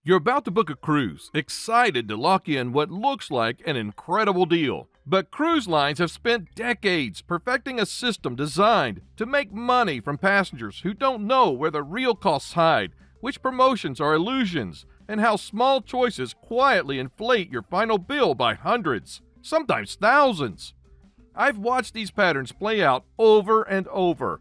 You're about to book a cruise, excited to lock in what looks like an incredible deal. But cruise lines have spent decades perfecting a system designed to make money from passengers who don't know where the real costs hide, which promotions are illusions, and how small choices quietly inflate your final bill by hundreds, sometimes thousands. I've watched these patterns play out over and over.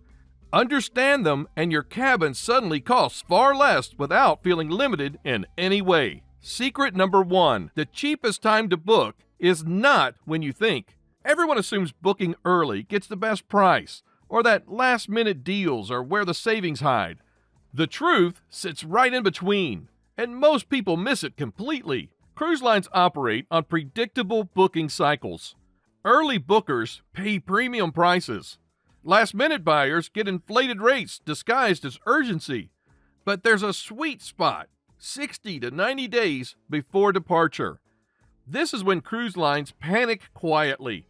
Understand them, and your cabin suddenly costs far less without feeling limited in any way. Secret number 1: the cheapest time to book is not when you think. Everyone assumes booking early gets the best price, or that last-minute deals are where the savings hide. The truth sits right in between, and most people miss it completely. Cruise lines operate on predictable booking cycles. Early bookers pay premium prices. Last-minute buyers get inflated rates disguised as urgency. But there's a sweet spot, 60 to 90 days before departure. This is when cruise lines panic quietly.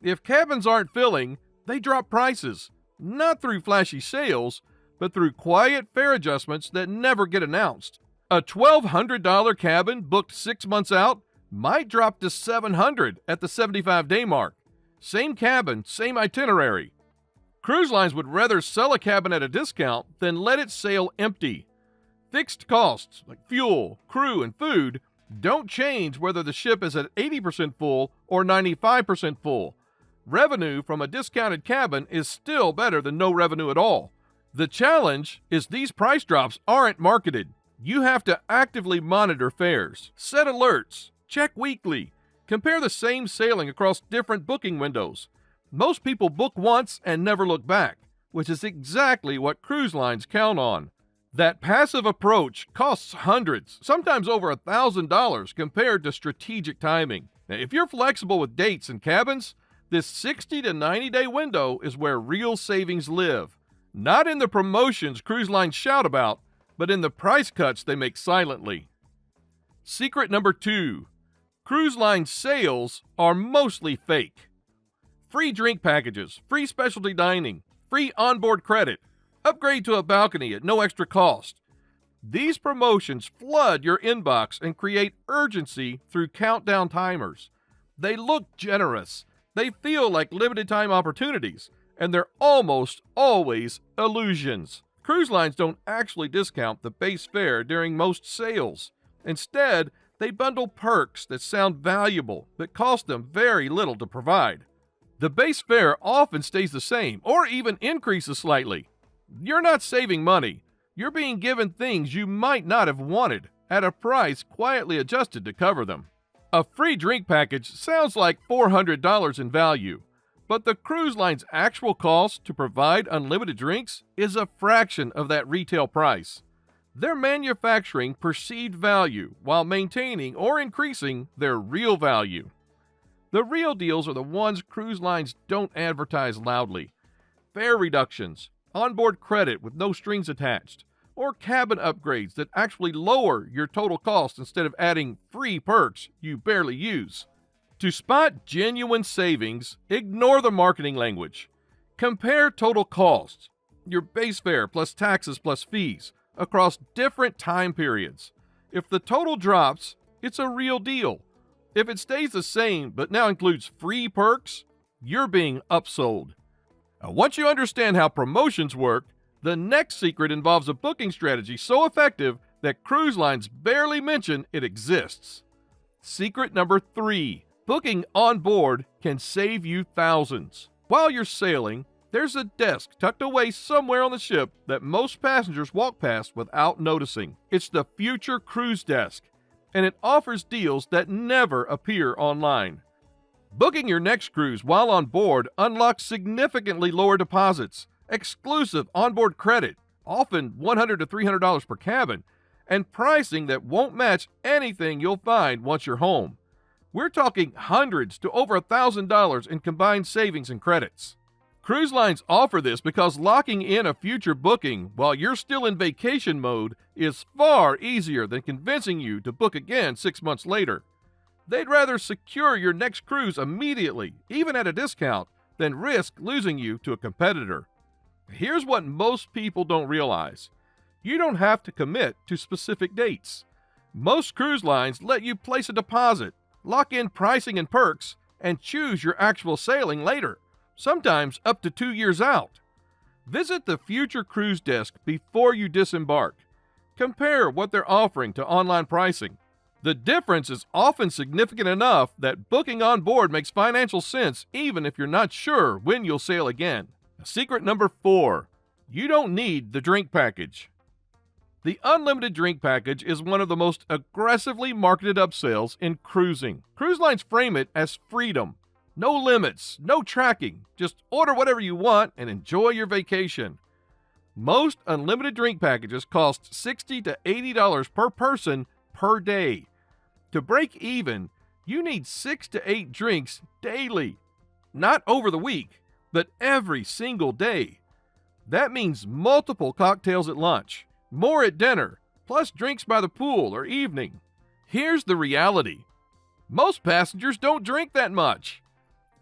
If cabins aren't filling, they drop prices, not through flashy sales, but through quiet fare adjustments that never get announced. A $1,200 cabin booked 6 months out might drop to $700 at the 75-day mark. Same cabin, same itinerary. Cruise lines would rather sell a cabin at a discount than let it sail empty. Fixed costs like fuel, crew, and food don't change whether the ship is at 80% full or 95% full. Revenue from a discounted cabin is still better than no revenue at all. The challenge is these price drops aren't marketed. You have to actively monitor fares, set alerts, check weekly, compare the same sailing across different booking windows. Most people book once and never look back, which is exactly what cruise lines count on. That passive approach costs hundreds, sometimes over $1,000 compared to strategic timing. Now, if you're flexible with dates and cabins, this 60 to 90-day window is where real savings live. Not in the promotions cruise lines shout about, but in the price cuts they make silently. Secret number 2: cruise line sales are mostly fake. Free drink packages, free specialty dining, free onboard credit, upgrade to a balcony at no extra cost. These promotions flood your inbox and create urgency through countdown timers. They look generous, they feel like limited time opportunities, and they're almost always illusions. Cruise lines don't actually discount the base fare during most sales. Instead, they bundle perks that sound valuable but cost them very little to provide. The base fare often stays the same or even increases slightly. You're not saving money. You're being given things you might not have wanted at a price quietly adjusted to cover them. A free drink package sounds like $400 in value, but the cruise line's actual cost to provide unlimited drinks is a fraction of that retail price. They're manufacturing perceived value while maintaining or increasing their real value. The real deals are the ones cruise lines don't advertise loudly. Fare reductions, onboard credit with no strings attached, or cabin upgrades that actually lower your total cost instead of adding free perks you barely use. To spot genuine savings, ignore the marketing language. Compare total costs, your base fare plus taxes plus fees, across different time periods. If the total drops, it's a real deal. If it stays the same but now includes free perks, you're being upsold. Once you understand how promotions work, the next secret involves a booking strategy so effective that cruise lines barely mention it exists. Secret number 3: booking on board can save you thousands. While you're sailing, there's a desk tucked away somewhere on the ship that most passengers walk past without noticing. It's the Future Cruise Desk, and it offers deals that never appear online. Booking your next cruise while on board unlocks significantly lower deposits, exclusive onboard credit, often $100 to $300 per cabin, and pricing that won't match anything you'll find once you're home. We're talking hundreds to over $1,000 in combined savings and credits. Cruise lines offer this because locking in a future booking while you're still in vacation mode is far easier than convincing you to book again 6 months later. They'd rather secure your next cruise immediately, even at a discount, than risk losing you to a competitor. Here's what most people don't realize. You don't have to commit to specific dates. Most cruise lines let you place a deposit, lock in pricing and perks, and choose your actual sailing later, sometimes up to 2 years out. Visit the Future Cruise Desk before you disembark. Compare what they're offering to online pricing. The difference is often significant enough that booking on board makes financial sense even if you're not sure when you'll sail again. Secret number 4. You don't need the drink package. The unlimited drink package is one of the most aggressively marketed upsells in cruising. Cruise lines frame it as freedom. No limits, no tracking. Just order whatever you want and enjoy your vacation. Most unlimited drink packages cost $60 to $80 per person per day. To break even, you need 6 to 8 drinks daily. Not over the week, but every single day. That means multiple cocktails at lunch, more at dinner, plus drinks by the pool or evening. Here's the reality. Most passengers don't drink that much.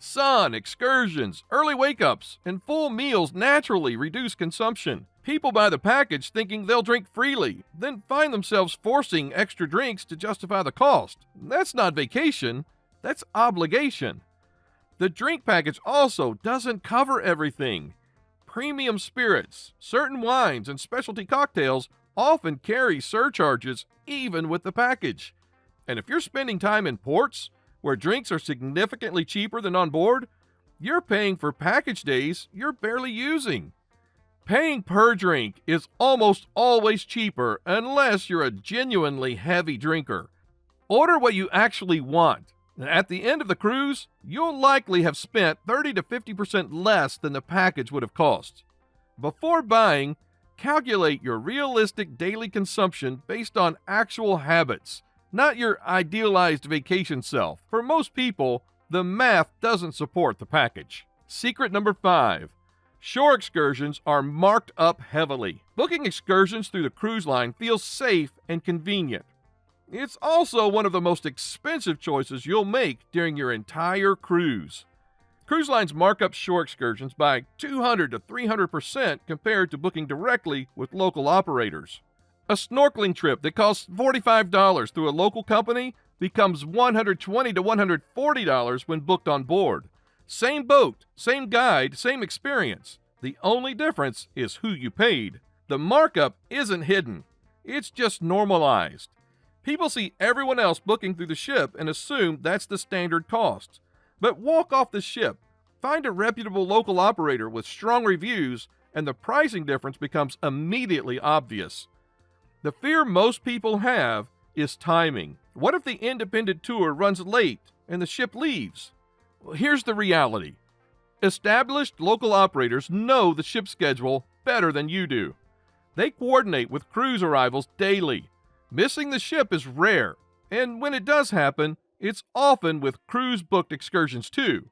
Sun, excursions, early wake-ups, and full meals naturally reduce consumption. People buy the package thinking they'll drink freely, then find themselves forcing extra drinks to justify the cost. That's not vacation, that's obligation. The drink package also doesn't cover everything. Premium spirits, certain wines, and specialty cocktails often carry surcharges even with the package. And if you're spending time in ports where drinks are significantly cheaper than on board, you're paying for package days you're barely using. Paying per drink is almost always cheaper unless you're a genuinely heavy drinker. Order what you actually want. At the end of the cruise, you'll likely have spent 30 to 50% less than the package would have cost. Before buying, calculate your realistic daily consumption based on actual habits, not your idealized vacation self. For most people, the math doesn't support the package. Secret number 5. Shore excursions are marked up heavily. Booking excursions through the cruise line feels safe and convenient. It's also one of the most expensive choices you'll make during your entire cruise. Cruise lines mark up shore excursions by 200 to 300% compared to booking directly with local operators. A snorkeling trip that costs $45 through a local company becomes $120 to $140 when booked on board. Same boat, same guide, same experience. The only difference is who you paid. The markup isn't hidden. It's just normalized. People see everyone else booking through the ship and assume that's the standard cost. But walk off the ship, find a reputable local operator with strong reviews, and the pricing difference becomes immediately obvious. The fear most people have is timing. What if the independent tour runs late and the ship leaves? Well, here's the reality. Established local operators know the ship schedule better than you do. They coordinate with cruise arrivals daily. Missing the ship is rare, and when it does happen, it's often with cruise-booked excursions too.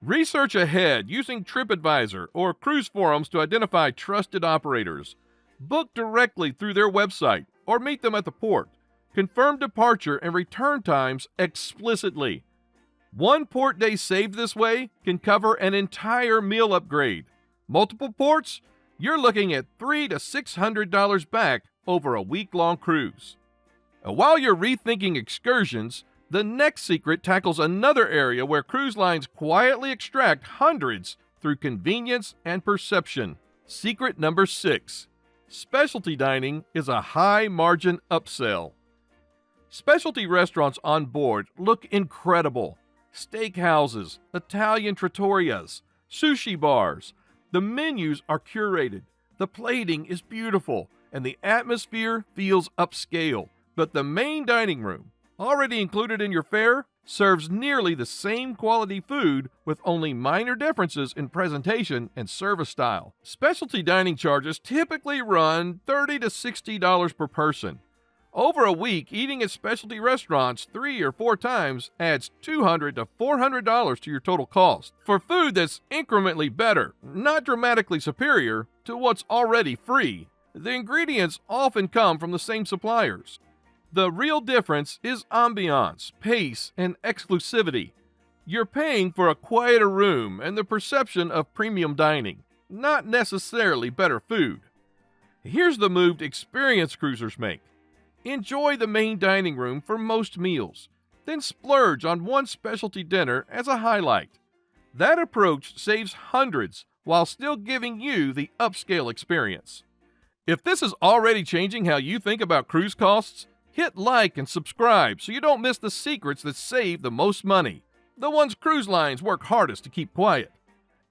Research ahead using TripAdvisor or cruise forums to identify trusted operators. Book directly through their website or meet them at the port. Confirm departure and return times explicitly. One port day saved this way can cover an entire meal upgrade. Multiple ports? You're looking at $300 to $600 back over a week-long cruise. While you're rethinking excursions, the next secret tackles another area where cruise lines quietly extract hundreds through convenience and perception. Secret number 6. Specialty dining is a high-margin upsell. Specialty restaurants on board look incredible. Steakhouses, Italian trattorias, sushi bars. The menus are curated, the plating is beautiful, and the atmosphere feels upscale. But the main dining room, already included in your fare, serves nearly the same quality food with only minor differences in presentation and service style. Specialty dining charges typically run $30 to $60 per person. Over a week, eating at specialty restaurants 3 or 4 times adds $200 to $400 to your total cost for food that's incrementally better, not dramatically superior, to what's already free. The ingredients often come from the same suppliers. The real difference is ambiance, pace, and exclusivity. You're paying for a quieter room and the perception of premium dining, not necessarily better food. Here's the move experienced cruisers make. Enjoy the main dining room for most meals, then splurge on one specialty dinner as a highlight. That approach saves hundreds while still giving you the upscale experience. If this is already changing how you think about cruise costs, hit like and subscribe so you don't miss the secrets that save the most money, the ones cruise lines work hardest to keep quiet.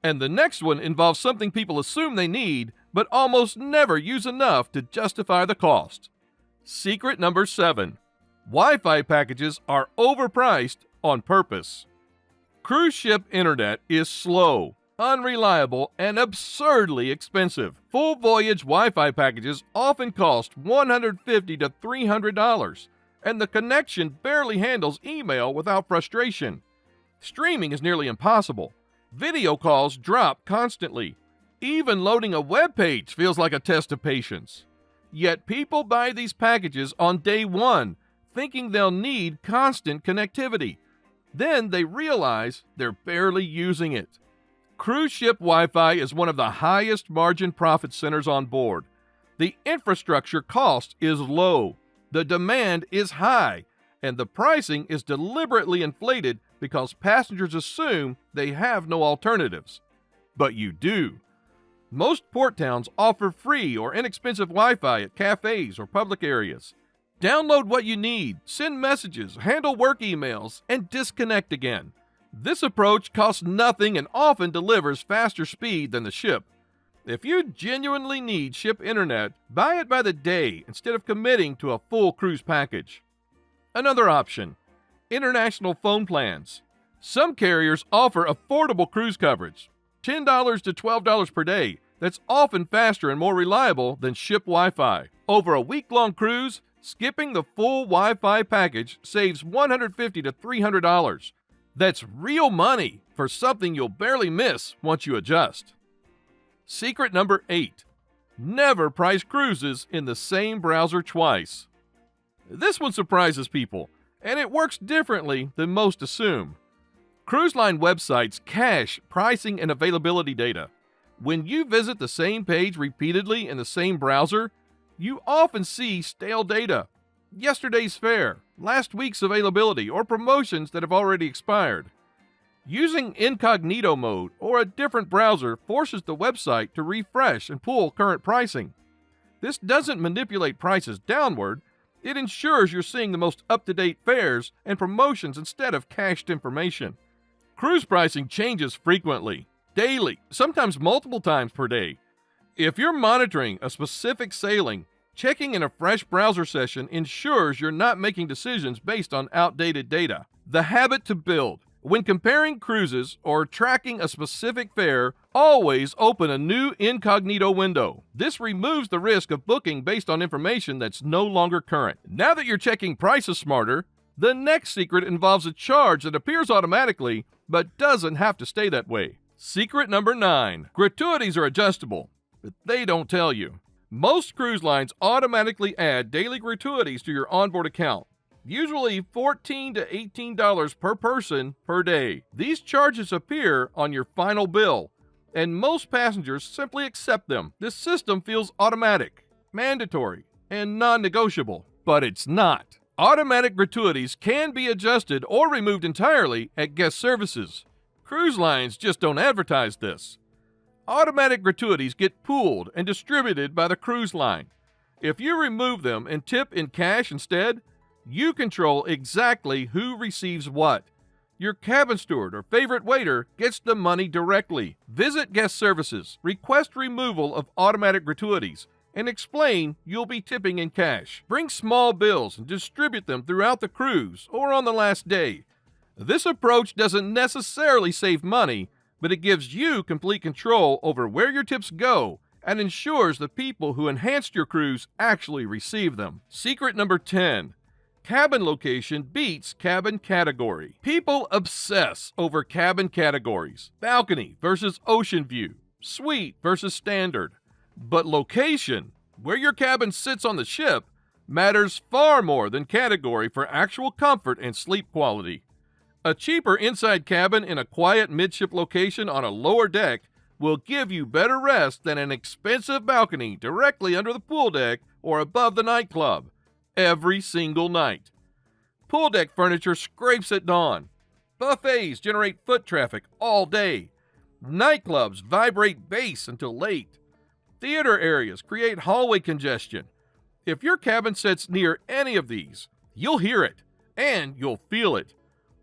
And the next one involves something people assume they need, but almost never use enough to justify the cost. Secret number 7. Wi-Fi packages are overpriced on purpose. Cruise ship internet is slow, unreliable, and absurdly expensive. Full voyage Wi-Fi packages often cost $150 to $300, and the connection barely handles email without frustration. Streaming is nearly impossible. Video calls drop constantly. Even loading a web page feels like a test of patience. Yet people buy these packages on day one, thinking they'll need constant connectivity. Then they realize they're barely using it. Cruise ship Wi-Fi is one of the highest margin profit centers on board. The infrastructure cost is low, the demand is high, and the pricing is deliberately inflated because passengers assume they have no alternatives. But you do. Most port towns offer free or inexpensive Wi-Fi at cafes or public areas. Download what you need, send messages, handle work emails, and disconnect again. This approach costs nothing and often delivers faster speed than the ship. If you genuinely need ship internet, buy it by the day instead of committing to a full cruise package. Another option: international phone plans. Some carriers offer affordable cruise coverage, $10 to $12 per day, that's often faster and more reliable than ship Wi-Fi. Over a week-long cruise, skipping the full Wi-Fi package saves $150 to $300. That's real money for something you'll barely miss once you adjust. Secret number 8. Never price cruises in the same browser twice. This one surprises people, and it works differently than most assume. Cruise line websites cache pricing and availability data. When you visit the same page repeatedly in the same browser, you often see stale data, yesterday's fare, last week's availability, or promotions that have already expired. Using incognito mode or a different browser forces the website to refresh and pull current pricing. This doesn't manipulate prices downward, it ensures you're seeing the most up-to-date fares and promotions instead of cached information. Cruise pricing changes frequently, daily, sometimes multiple times per day. If you're monitoring a specific sailing, checking in a fresh browser session ensures you're not making decisions based on outdated data. The habit to build. When comparing cruises or tracking a specific fare, always open a new incognito window. This removes the risk of booking based on information that's no longer current. Now that you're checking prices smarter, the next secret involves a charge that appears automatically but doesn't have to stay that way. Secret number 9. Gratuities are adjustable, but they don't tell you. Most cruise lines automatically add daily gratuities to your onboard account, usually $14 to $18 per person per day. These charges appear on your final bill, and most passengers simply accept them. This system feels automatic, mandatory, and non-negotiable, but it's not. Automatic gratuities can be adjusted or removed entirely at guest services. Cruise lines just don't advertise this. Automatic gratuities get pooled and distributed by the cruise line. If you remove them and tip in cash instead, you control exactly who receives what. Your cabin steward or favorite waiter gets the money directly. Visit guest services, request removal of automatic gratuities, and explain you'll be tipping in cash. Bring small bills and distribute them throughout the cruise or on the last day. This approach doesn't necessarily save money, but it gives you complete control over where your tips go and ensures the people who enhanced your cruise actually receive them. Secret number 10. Cabin location beats cabin category. People obsess over cabin categories. Balcony versus ocean view. Suite versus standard. But location, where your cabin sits on the ship, matters far more than category for actual comfort and sleep quality. A cheaper inside cabin in a quiet midship location on a lower deck will give you better rest than an expensive balcony directly under the pool deck or above the nightclub. every single night. Pool deck furniture scrapes at dawn. Buffets generate foot traffic all day. Nightclubs vibrate bass until late. Theater areas create hallway congestion. If your cabin sits near any of these, you'll hear it, and you'll feel it.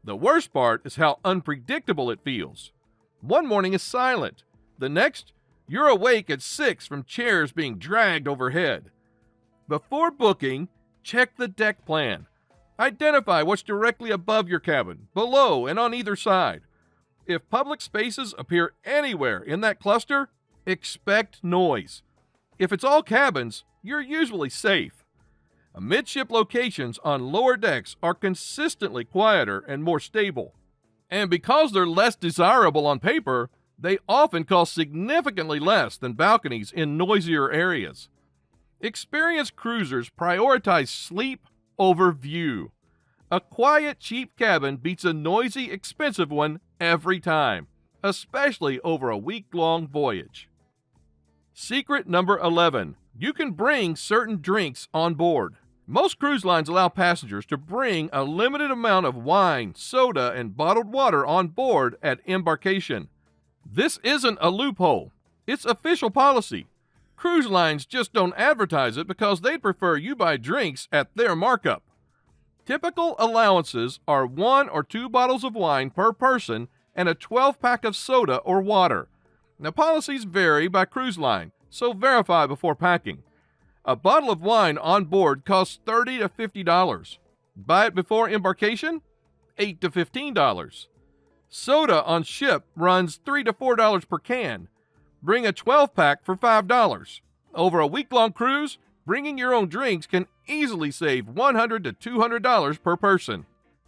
The worst part is how unpredictable it feels. One morning is silent. The next, you're awake at 6 from chairs being dragged overhead. Before booking, check the deck plan. Identify what's directly above your cabin, below, and on either side. If public spaces appear anywhere in that cluster, expect noise. If it's all cabins, you're usually safe. Amidship locations on lower decks are consistently quieter and more stable. And because they're less desirable on paper, they often cost significantly less than balconies in noisier areas. Experienced cruisers prioritize sleep over view. A quiet, cheap cabin beats a noisy, expensive one every time, especially over a week-long voyage. Secret number 11. You can bring certain drinks on board. Most cruise lines allow passengers to bring a limited amount of wine, soda, and bottled water on board at embarkation. This isn't a loophole. It's official policy. Cruise lines just don't advertise it because they'd prefer you buy drinks at their markup. Typical allowances are 1 or 2 bottles of wine per person and a 12-pack of soda or water. Now, policies vary by cruise line, so verify before packing. A bottle of wine on board costs $30 to $50. Buy it before embarkation? $8 to $15. Soda on ship runs $3 to $4 per can. Bring a 12-pack for $5. Over a week-long cruise, bringing your own drinks can easily save $100 to $200 per person.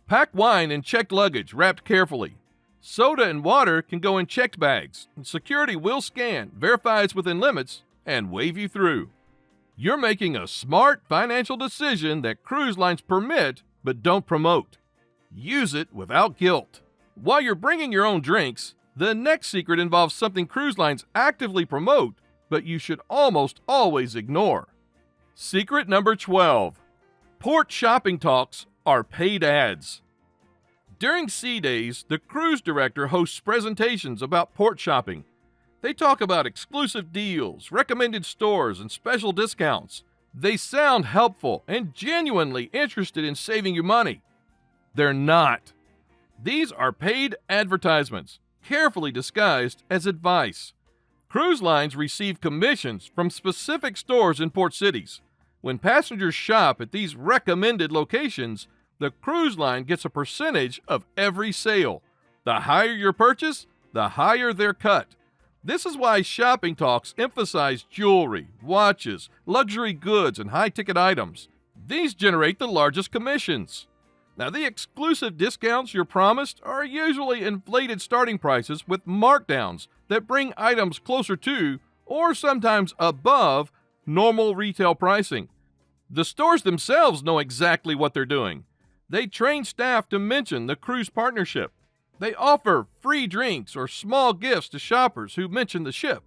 Pack wine in checked luggage wrapped carefully. Soda and water can go in checked bags, and security will scan, verify it's within limits, and wave you through. You're making a smart financial decision that cruise lines permit but don't promote. Use it without guilt. While you're bringing your own drinks, the next secret involves something cruise lines actively promote, but you should almost always ignore. Secret number 12. Port shopping talks are paid ads. During sea days, the cruise director hosts presentations about port shopping. They talk about exclusive deals, recommended stores, and special discounts. They sound helpful and genuinely interested in saving you money. They're not. These are paid advertisements, carefully disguised as advice. Cruise lines receive commissions from specific stores in port cities. When passengers shop at these recommended locations, the cruise line gets a percentage of every sale. The higher your purchase, the higher their cut. This is why shopping talks emphasize jewelry, watches, luxury goods, and high-ticket items. These generate the largest commissions. Now, the exclusive discounts you're promised are usually inflated starting prices with markdowns that bring items closer to, or sometimes above, normal retail pricing. The stores themselves know exactly what they're doing. They train staff to mention the cruise partnership. They offer free drinks or small gifts to shoppers who mention the ship.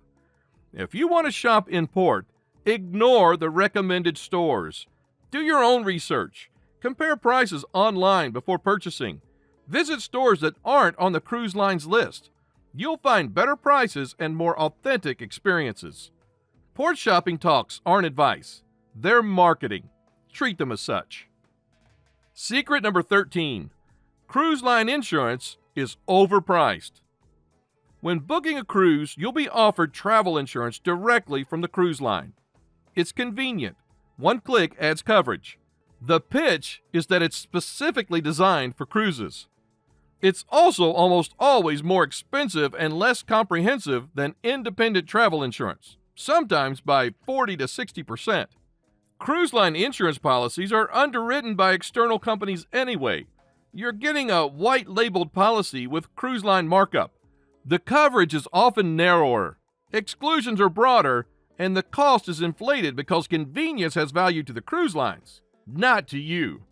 If you want to shop in port, ignore the recommended stores. Do your own research. Compare prices online before purchasing. Visit stores that aren't on the cruise line's list. You'll find better prices and more authentic experiences. Port shopping talks aren't advice. They're marketing. Treat them as such. Secret number 13. Cruise line insurance is overpriced. When booking a cruise, you'll be offered travel insurance directly from the cruise line. It's convenient. One click adds coverage. The pitch is that it's specifically designed for cruises. It's also almost always more expensive and less comprehensive than independent travel insurance, sometimes by 40 to 60%. Cruise line insurance policies are underwritten by external companies anyway. You're getting a white-labeled policy with cruise line markup. The coverage is often narrower, exclusions are broader, and the cost is inflated because convenience has value to the cruise lines, not to you.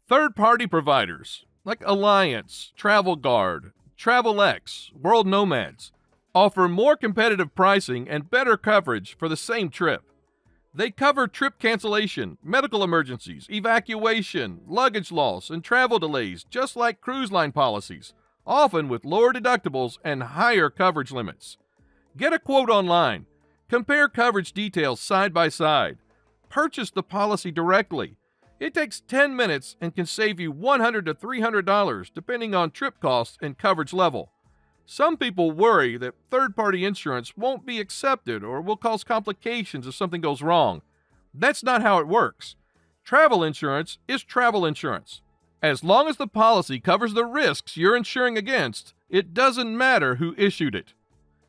Third-party providers like Alliance, Travel Guard, TravelX, World Nomads offer more competitive pricing and better coverage for the same trip. They cover trip cancellation, medical emergencies, evacuation, luggage loss, and travel delays, just like cruise line policies, often with lower deductibles and higher coverage limits. Get a quote online. Compare coverage details side by side. Purchase the policy directly. It takes 10 minutes and can save you $100 to $300 depending on trip costs and coverage level. Some people worry that third-party insurance won't be accepted or will cause complications if something goes wrong. That's not how it works. Travel insurance is travel insurance. As long as the policy covers the risks you're insuring against, it doesn't matter who issued it.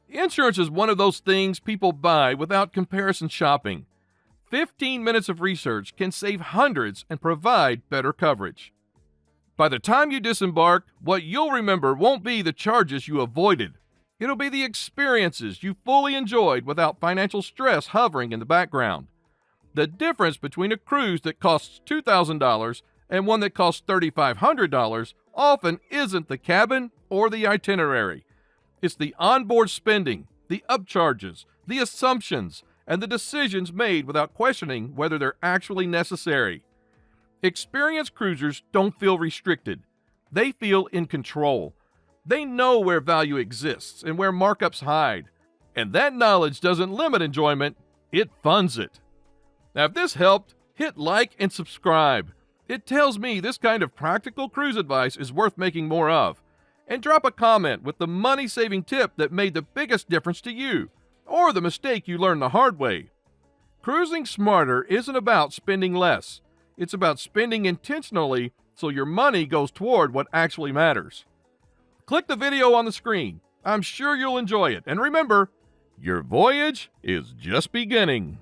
Insurance is one of those things people buy without comparison shopping. 15 minutes of research can save hundreds and provide better coverage. By the time you disembark, what you'll remember won't be the charges you avoided. It'll be the experiences you fully enjoyed without financial stress hovering in the background. The difference between a cruise that costs $2,000 and one that costs $3,500 often isn't the cabin or the itinerary. It's the onboard spending, the upcharges, the assumptions, and the decisions made without questioning whether they're actually necessary. Experienced cruisers don't feel restricted. They feel in control. They know where value exists and where markups hide. And that knowledge doesn't limit enjoyment, it funds it. Now, if this helped, hit like and subscribe. It tells me this kind of practical cruise advice is worth making more of. And drop a comment with the money-saving tip that made the biggest difference to you, or the mistake you learned the hard way. Cruising smarter isn't about spending less. It's about spending intentionally so your money goes toward what actually matters. Click the video on the screen. I'm sure you'll enjoy it. And remember, your voyage is just beginning.